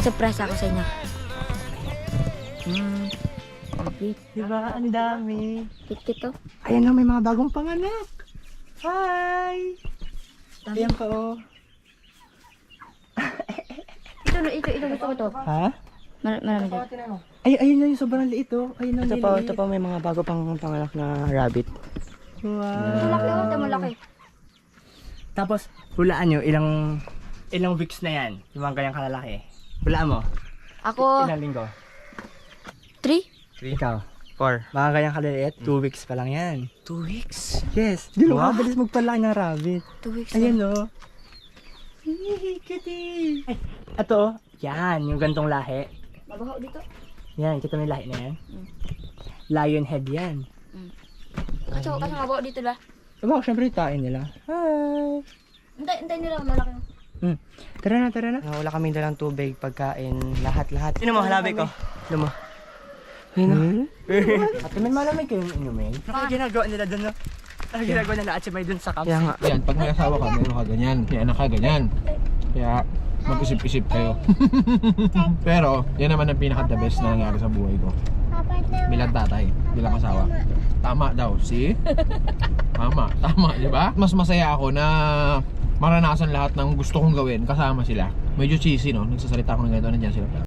surprise ako sa inyo. Wait, Diba? Ang dami. kit to. Ayan na, may mga bagong panganak. Hi! Ayan pa oh. Ito, gusto ko to. Ha? Marami dyan. Ayun na yung sobrang liit oh. Ayun na Ito pa may mga bago pang panganak na rabbit. Malaki Wow. oh, ito malaki. Tapos, hulaan nyo, ilang weeks na yan. Yung mga ganyang kalalaki. Hulaan mo. Ako, Ilang linggo? 3? Ikaw. 4. Mga ganyang kalaliit, 2 weeks pa lang yan. 2 weeks? Yes. Di mo Wow. kabilis magpalaki ng rabbit. 2 weeks. Ayan o. Cutie. Ay, ito. Yan, yung gantong lahi. Mabaho dito. Yan, kita mo yung lahi na yan. Lion head yan. Kaso mabaho dito ba? Diba, syempre itain nila. Hi. Hintay nila malaki. Tara na. Wala kaming dalang tubig, pagkain, lahat-lahat. Sino mo, halabi ko? Sino mo? At may malamig kayong inumin. Ano ginagawa nila doon, no? Ano ginagawa nila at may doon sa camp? Kaya nga. Yan, pag may asawa ka, meron ka ganyan. May anak ka ganyan. Kaya mag-isip-isip kayo. Pero, yan naman ang pinaka-the best na nangyari sa buhay ko. Bilang tatay, bilang asawa. Tama daw, see? Tama, di ba? Mas masaya ako na maranasan lahat ng gusto kong gawin kasama sila. Medyo cheesy, no? Nagsasalita ako ng ganito, nandiyan sila.